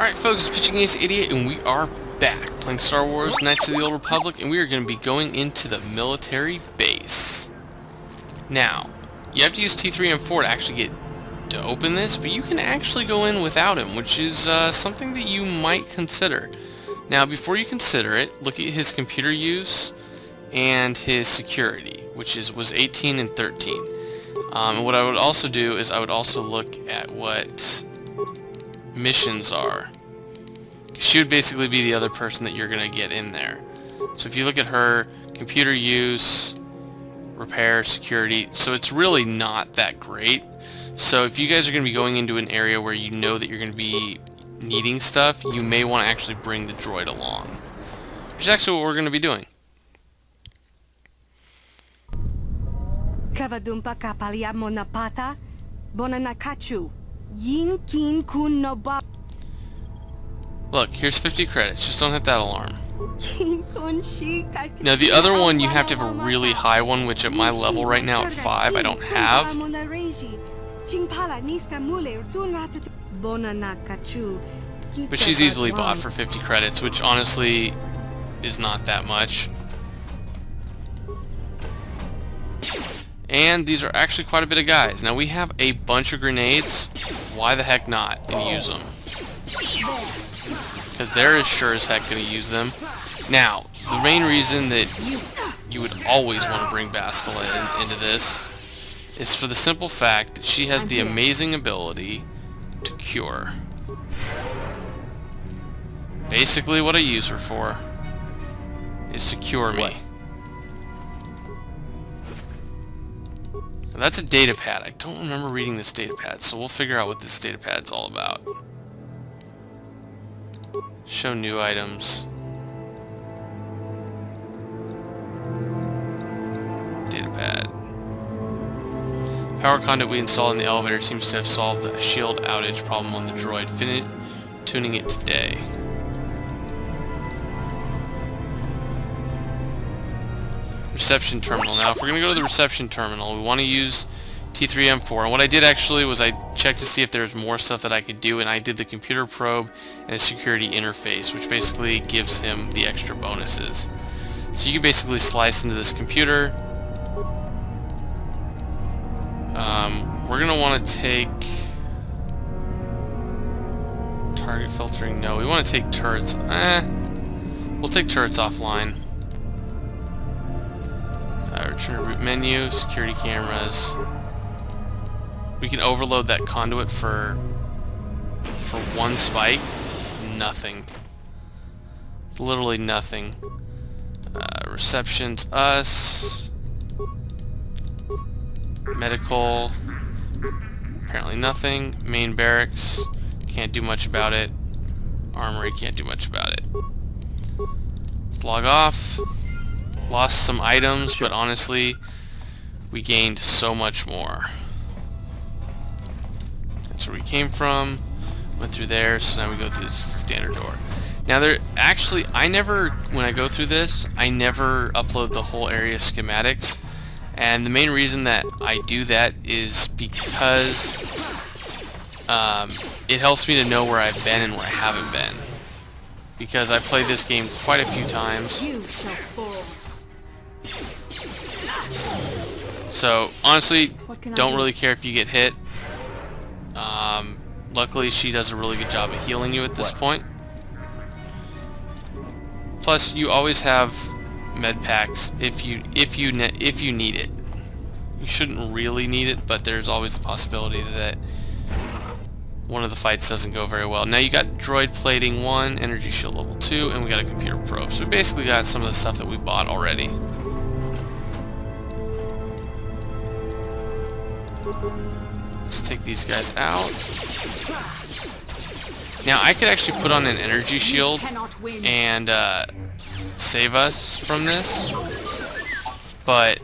Alright folks, it's Pitching Ace Idiot, and we are back playing Star Wars Knights of the Old Republic, and we are going to be going into the military base. Now, you have to use T3 and 4 to actually get to open this, but you can actually go in without him, which is something that you might consider. Now, before you consider it, look at his computer use and his security, which was 18 and 13. And what I would also do is I would also look at what missions are. She would basically be the other person that you're going to get in there. So if you look at her computer use, repair, security, so it's really not that great. So if you guys are going to be going into an area where you know that you're going to be needing stuff, you may want to actually bring the droid along, which is actually what we're going to be doing. Kavadumpa kapalia monapata bonanakachu yin kin kun no ba. Look, here's 50 credits. Just don't hit that alarm. Now the other one, you have to have a really high one, which at my level right now at 5, I don't have. But she's easily bought for 50 credits, which honestly is not that much. And these are actually quite a bit of guys. Now we have a bunch of grenades. Why the heck not? And use them. Because they're as sure as heck going to use them. Now, the main reason that you would always want to bring Bastila into this is for the simple fact that she has the amazing ability to cure. Basically what I use her for is to cure me. Now that's a data pad. I don't remember reading this data pad, so we'll figure out what this data pad's all about. Show new items. Data pad. Power conduit we installed in the elevator seems to have solved the shield outage problem on the droid. Finish tuning it today. Reception terminal. Now, if we're going to go to the reception terminal, we want to use T3M4. And what I did actually was I checked to see if there was more stuff that I could do, and I did the computer probe and a security interface, which basically gives him the extra bonuses. So you can basically slice into this computer. We're going to want to take target filtering. No, we want to take turrets. We'll take turrets offline. Return to root menu, security cameras. We can overload that conduit for one spike. Nothing. Literally nothing. Reception's us. Medical. Apparently nothing. Main barracks. Can't do much about it. Armory can't do much about it. Let's log off. Lost some items, but honestly, we gained so much more. That's where we came from. Went through there, so now we go through the standard door. Now there, actually, when I go through this, I never upload the whole area schematics. And the main reason that I do that is because it helps me to know where I've been and where I haven't been. Because I played this game quite a few times. So, honestly, don't really care if you get hit. Luckily, she does a really good job of healing you at this point. Plus, you always have med packs if you need it. You shouldn't really need it, but there's always the possibility that one of the fights doesn't go very well. Now you got droid plating 1, energy shield level 2, and we got a computer probe. So we basically got some of the stuff that we bought already. Let's take these guys out. Now I could actually put on an energy shield and save us from this, but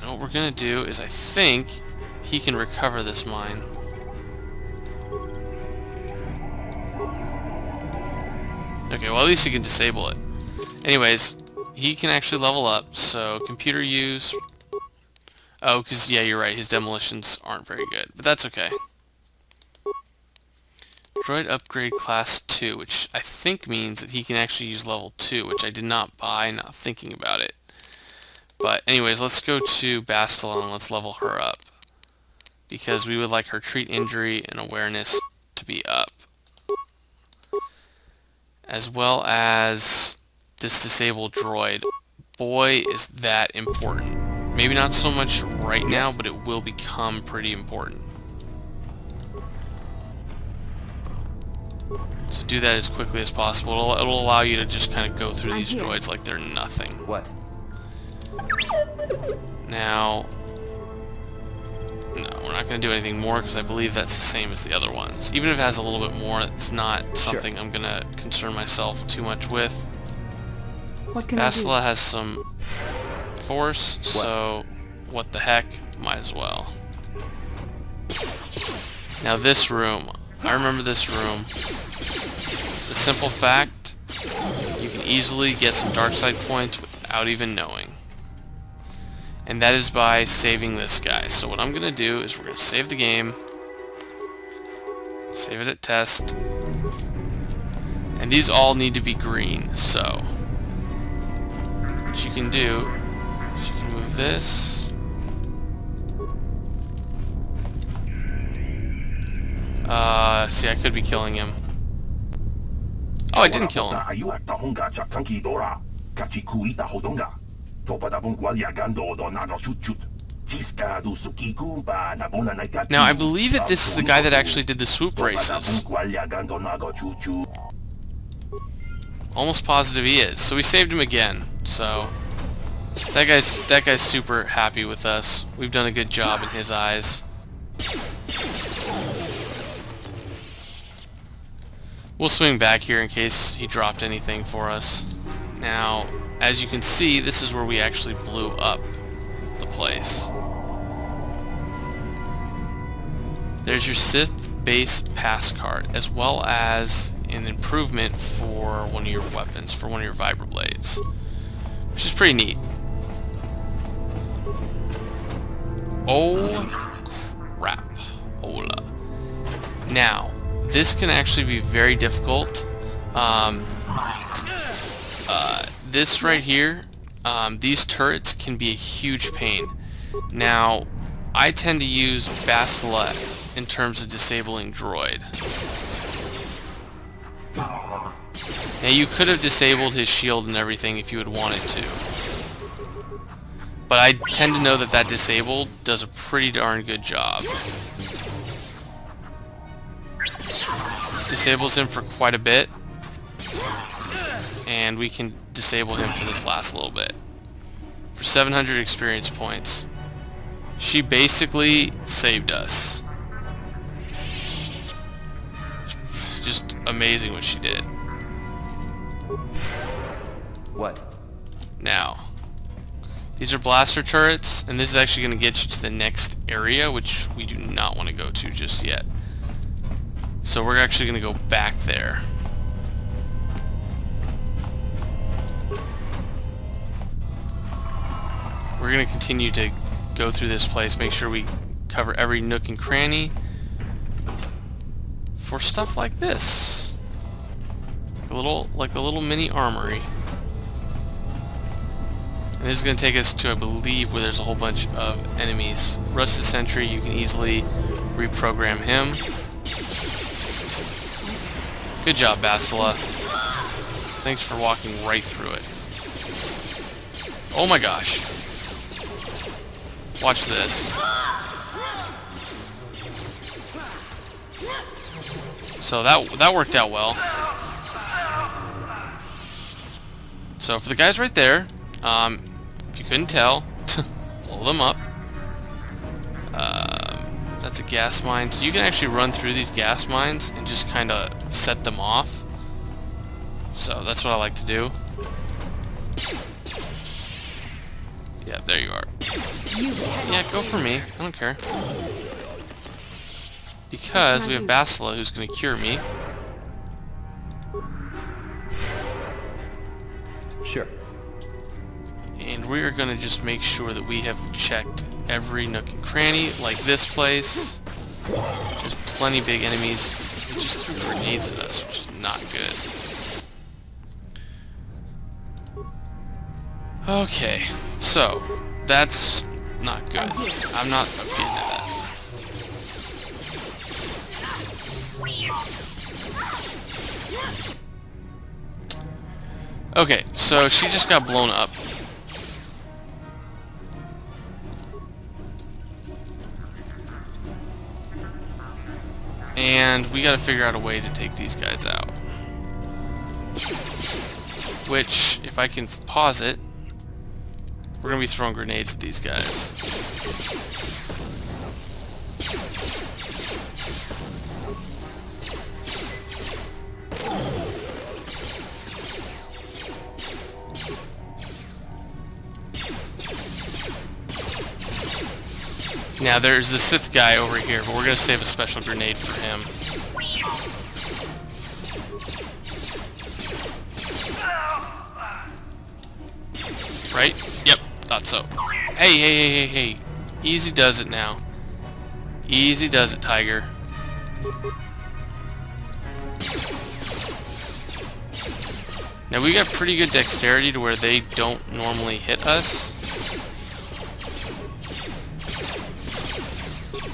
what we're gonna do is I think he can recover this mine. Okay, well at least he can disable it. Anyways, he can actually level up, so computer use. Oh, because, yeah, you're right, his demolitions aren't very good, but that's okay. Droid upgrade class 2, which I think means that he can actually use level 2, which I did not buy, not thinking about it. But anyways, let's go to Bastila and let's level her up. Because we would like her treat injury and awareness to be up. As well as this disabled droid. Boy, is that important. Maybe not so much right now, but it will become pretty important. So do that as quickly as possible. It'll allow you to just kind of go through these droids like they're nothing. What? Now, no, we're not going to do anything more because I believe that's the same as the other ones. Even if it has a little bit more, it's not something I'm going to concern myself too much with. What can Bastila has some force, so what the heck, might as well. Now this room, I remember this room. The simple fact, you can easily get some dark side points without even knowing. And that is by saving this guy. So what I'm going to do is we're going to save the game. Save it at test. And these all need to be green. So what you can do is you can move this. See, I could be killing him. Oh, I didn't kill him. Now, I believe that this is the guy that actually did the swoop races. Almost positive he is. So we saved him again. So that guy's super happy with us. We've done a good job in his eyes. We'll swing back here in case he dropped anything for us. Now, as you can see, this is where we actually blew up the place. There's your Sith base pass card, as well as an improvement for one of your weapons, for one of your vibroblades, which is pretty neat. Oh crap. Hola. Now, this can actually be very difficult. This right here, these turrets can be a huge pain. Now, I tend to use Bastila in terms of disabling droid. Now, you could have disabled his shield and everything if you had wanted to. But I tend to know that that disabled does a pretty darn good job. Disables him for quite a bit, and we can disable him for this last little bit for 700 experience points. She basically saved us. Just amazing what she did. What? Now, these are blaster turrets, and this is actually going to get you to the next area, which we do not want to go to just yet. So we're actually going to go back there. We're going to continue to go through this place, make sure we cover every nook and cranny for stuff like this. Like a little mini armory. And this is going to take us to, I believe, where there's a whole bunch of enemies. Rusted Sentry, you can easily reprogram him. Good job, Bastila. Thanks for walking right through it. Oh my gosh. Watch this. So that worked out well. So for the guys right there, if you couldn't tell, blow them up. That's a gas mine. So you can actually run through these gas mines and just kind of set them off. So that's what I like to do. Yeah, there you are. Yeah, go for me. I don't care. Because we have Bastila who's going to cure me. Sure. And we are going to just make sure that we have checked every nook and cranny, like this place. Just plenty big enemies. just threw grenades at us, which is not good. Okay, so that's not good. I'm not a fan of that. Okay, so she just got blown up. And we gotta figure out a way to take these guys out. Which, if I can pause it, we're gonna be throwing grenades at these guys. Now there's the Sith guy over here, but we're gonna save a special grenade for him. Right? Yep, thought so. Hey, hey, hey, hey, hey. Easy does it now. Easy does it, Tiger. Now we got pretty good dexterity to where they don't normally hit us.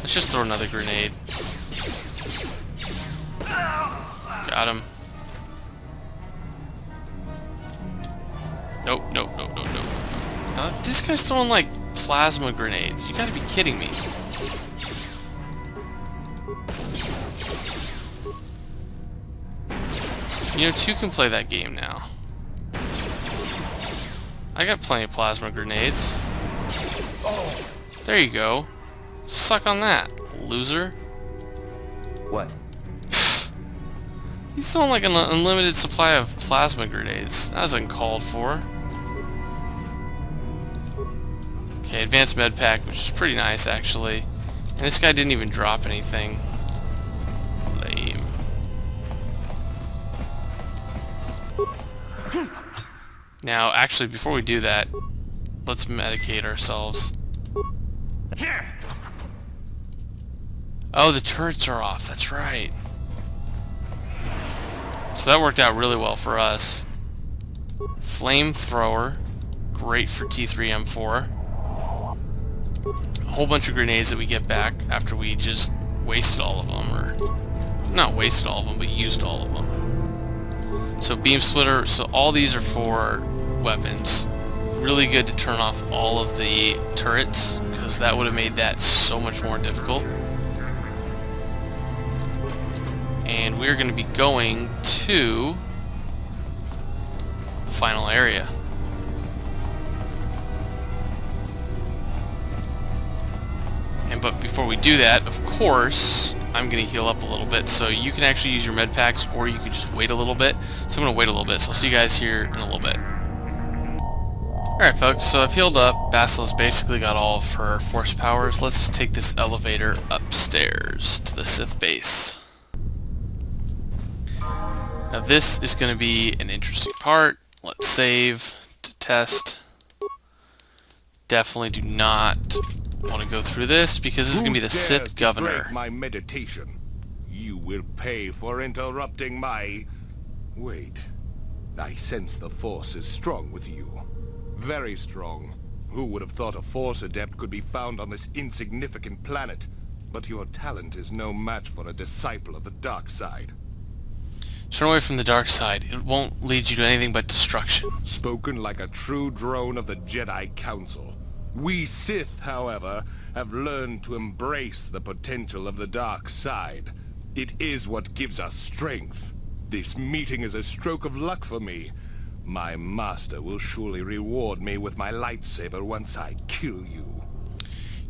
Let's just throw another grenade. Got him. Nope, nope, nope, nope, nope. Now, this guy's throwing like plasma grenades. You gotta be kidding me. You know, two can play that game now. I got plenty of plasma grenades. There you go. Suck on that, loser. What? He's throwing like an unlimited supply of plasma grenades. That was uncalled for. Okay, advanced med pack, which is pretty nice actually. And this guy didn't even drop anything. Lame. Now, actually, before we do that, let's medicate ourselves. Oh, the turrets are off. That's right. So that worked out really well for us. Flamethrower. Great for T3M4. A whole bunch of grenades that we get back after we just wasted all of them. Or, not wasted all of them, but used all of them. So beam splitter. So all these are for weapons. Really good to turn off all of the turrets, because that would have made that so much more difficult. And we're going to be going to the final area. But before we do that, of course, I'm going to heal up a little bit. So you can actually use your med packs, or you could just wait a little bit. So I'm going to wait a little bit. So I'll see you guys here in a little bit. Alright folks, so I've healed up. Basil's basically got all of her force powers. Let's take this elevator upstairs to the Sith base. Now this is going to be an interesting part. Let's save to test. Definitely do not want to go through this, because this is going to be the Sith governor. Break my meditation. You will pay for interrupting my... Wait. I sense the Force is strong with you. Very strong. Who would have thought a Force adept could be found on this insignificant planet? But your talent is no match for a disciple of the dark side. Turn away from the dark side. It won't lead you to anything but destruction. Spoken like a true drone of the Jedi Council. We Sith, however, have learned to embrace the potential of the dark side. It is what gives us strength. This meeting is a stroke of luck for me. My master will surely reward me with my lightsaber once I kill you.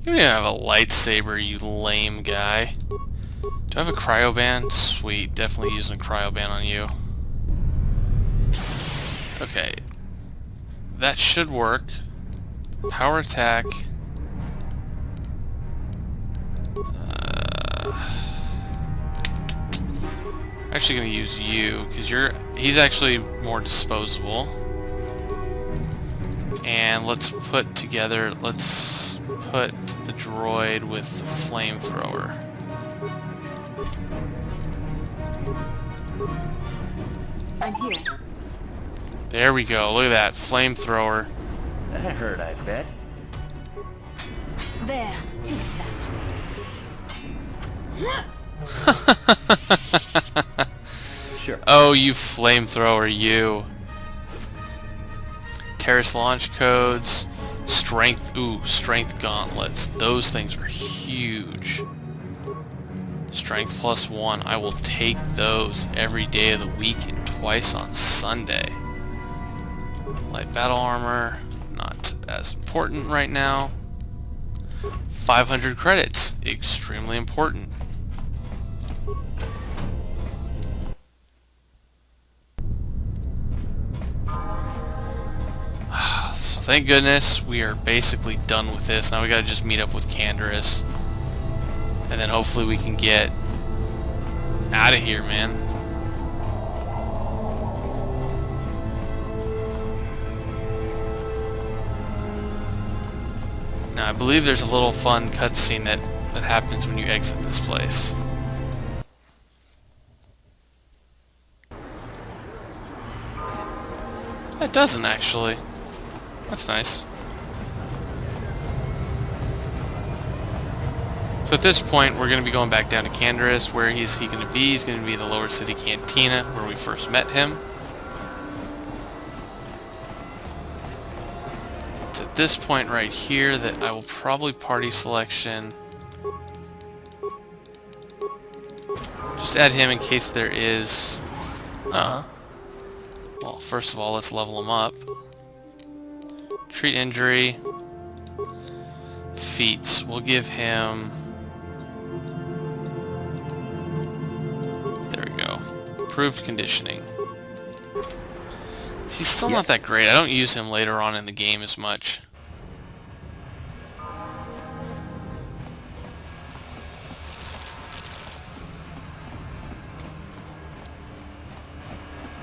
You don't even have a lightsaber, you lame guy. Do I have a cryoban? Sweet, definitely using a cryoban on you. Okay. That should work. Power attack. Actually going to use you, because he's actually more disposable. And let's put the droid with the flamethrower. I'm here. There we go. Look at that flamethrower. That hurt, I bet. There, take that. Sure. Oh, you flamethrower, you. Terrace launch codes. Strength. Ooh, strength gauntlets. Those things are huge. Strength +1. I will take those every day of the week and twice on Sunday. Light battle armor. Not as important right now. 500 credits. Extremely important. So thank goodness we are basically done with this. Now we gotta just meet up with Canderous. And then hopefully we can get out of here, man. Now I believe there's a little fun cutscene that happens when you exit this place. It doesn't actually. That's nice. So at this point, we're going to be going back down to Canderous. Where is he going to be? He's going to be the Lower City Cantina, where we first met him. It's at this point right here that I will probably party selection. Just add him in case there is... Well, first of all, let's level him up. Treat injury. Feats. We'll give him... There we go. Improved conditioning. He's still not that great. I don't use him later on in the game as much.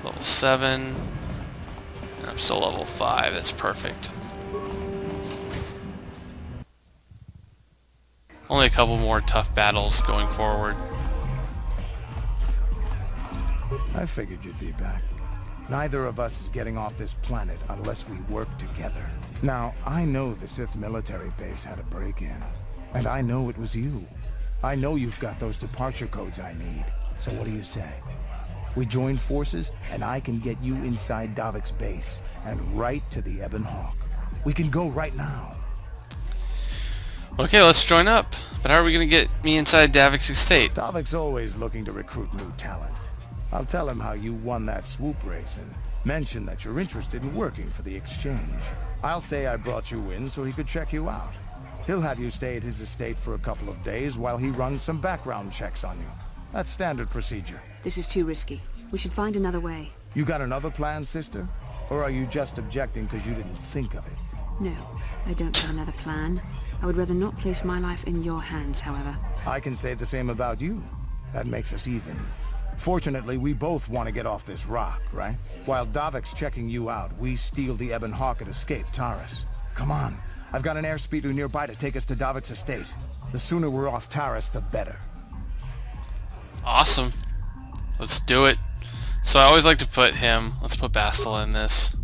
Level 7. And I'm still level 5. That's perfect. Only a couple more tough battles going forward. I figured you'd be back. Neither of us is getting off this planet unless we work together. Now, I know the Sith military base had a break-in. And I know it was you. I know you've got those departure codes I need. So what do you say? We join forces, and I can get you inside Davik's base, and right to the Ebon Hawk. We can go right now. Okay, let's join up. But how are we going to get me inside Davik's estate? Davik's always looking to recruit new talent. I'll tell him how you won that swoop race and mention that you're interested in working for the exchange. I'll say I brought you in so he could check you out. He'll have you stay at his estate for a couple of days while he runs some background checks on you. That's standard procedure. This is too risky. We should find another way. You got another plan, sister? Or are you just objecting because you didn't think of it? No, I don't have another plan. I would rather not place my life in your hands, however. I can say the same about you. That makes us even. Fortunately, we both want to get off this rock, right? While Davik's checking you out, we steal the Ebon Hawk and escape Taris. Come on. I've got an airspeeder nearby to take us to Davik's estate. The sooner we're off Taris, the better. Awesome. Let's do it. So I always like to put him... Let's put Bastil in this.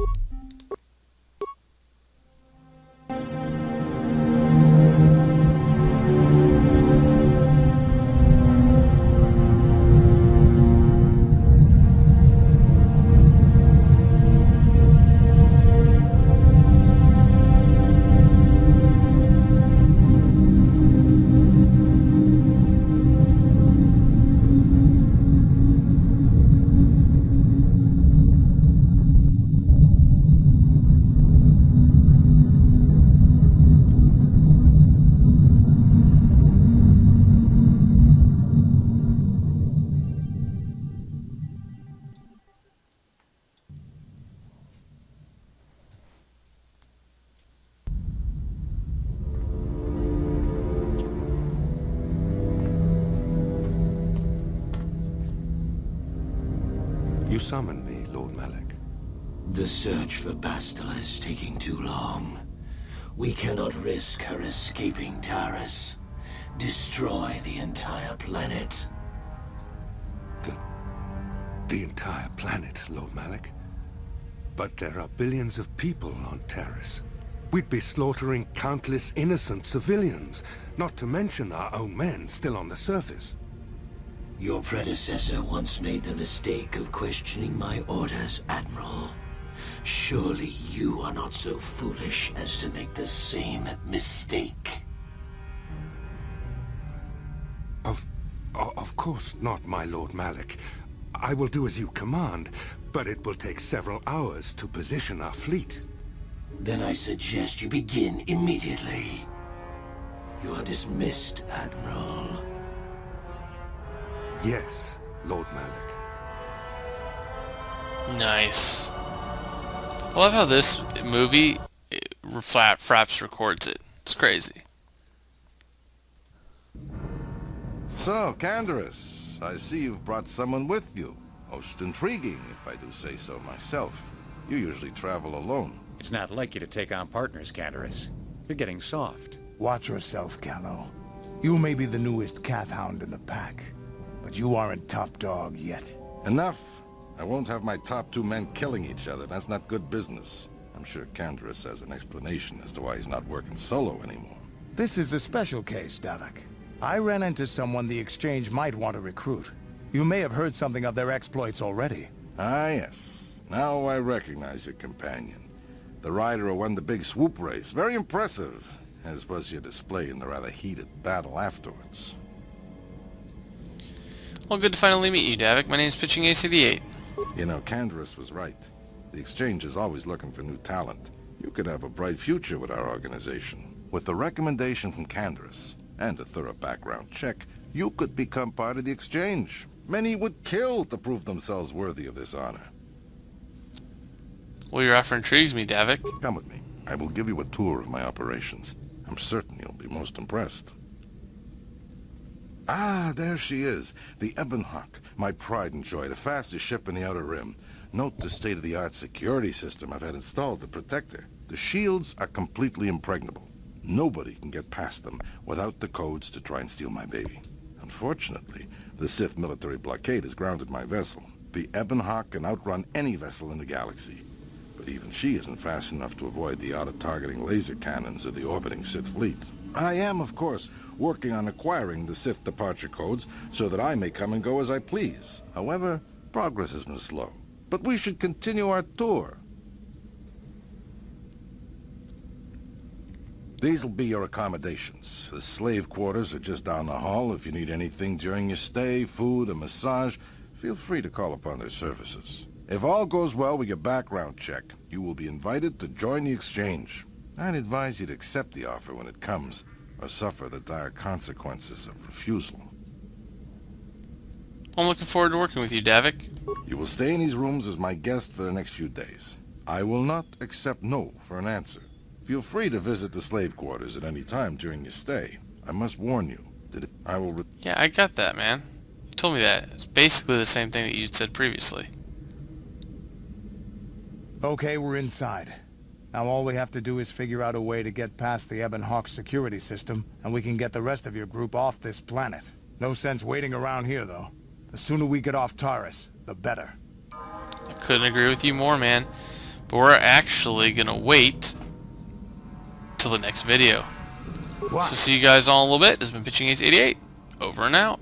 You summoned me, Lord Malak. The search for Bastila is taking too long. We cannot risk her escaping Taris. Destroy the entire planet. The entire planet, Lord Malik. But there are billions of people on Terrace. We'd be slaughtering countless innocent civilians, not to mention our own men still on the surface. Your predecessor once made the mistake of questioning my orders, Admiral. Surely you are not so foolish as to make the same mistake. Of course not, my Lord Malik. I will do as you command, but it will take several hours to position our fleet. Then I suggest you begin immediately. You are dismissed, Admiral. Yes, Lord Malik. Nice. I love how this movie, Fraps records it. It's crazy. So, Canderous, I see you've brought someone with you. Most intriguing, if I do say so myself. You usually travel alone. It's not like you to take on partners, Canderous. You're getting soft. Watch yourself, Callow. You may be the newest Cath Hound in the pack, but you aren't top dog yet. Enough. I won't have my top 2 men killing each other. That's not good business. I'm sure Canderous has an explanation as to why he's not working solo anymore. This is a special case, Davik. I ran into someone the Exchange might want to recruit. You may have heard something of their exploits already. Ah, yes. Now I recognize your companion. The rider who won the big swoop race. Very impressive, as was your display in the rather heated battle afterwards. Well, good to finally meet you, Davik. My name's Pitching AC88. You know, Canderous was right. The Exchange is always looking for new talent. You could have a bright future with our organization. With the recommendation from Canderous, and a thorough background check, you could become part of the Exchange. Many would kill to prove themselves worthy of this honor. Well, your offer intrigues me, Davik. Come with me. I will give you a tour of my operations. I'm certain you'll be most impressed. Ah, there she is. The Ebon Hawk, my pride and joy, the fastest ship in the Outer Rim. Note the state-of-the-art security system I've had installed to protect her. The shields are completely impregnable. Nobody can get past them without the codes to try and steal my baby. Unfortunately, the Sith military blockade has grounded my vessel. The Ebon Hawk can outrun any vessel in the galaxy. But even she isn't fast enough to avoid the auto-targeting laser cannons of the orbiting Sith fleet. I am, of course, working on acquiring the Sith departure codes so that I may come and go as I please. However, progress has been slow. But we should continue our tour. These will be your accommodations. The slave quarters are just down the hall. If you need anything during your stay, food, a massage, feel free to call upon their services. If all goes well with your background check, you will be invited to join the Exchange. I'd advise you to accept the offer when it comes, or suffer the dire consequences of refusal. I'm looking forward to working with you, Davik. You will stay in these rooms as my guest for the next few days. I will not accept no for an answer. Feel free to visit the slave quarters at any time during your stay. I must warn you that I will... Yeah, I got that, man. You told me that. It's basically the same thing that you'd said previously. Okay, we're inside. Now all we have to do is figure out a way to get past the Ebon Hawk security system, and we can get the rest of your group off this planet. No sense waiting around here, though. The sooner we get off Taurus, the better. I couldn't agree with you more, man. But we're actually gonna wait till the next video. What? So see you guys all in a little bit. This has been Pitching Ace 88. Over and out.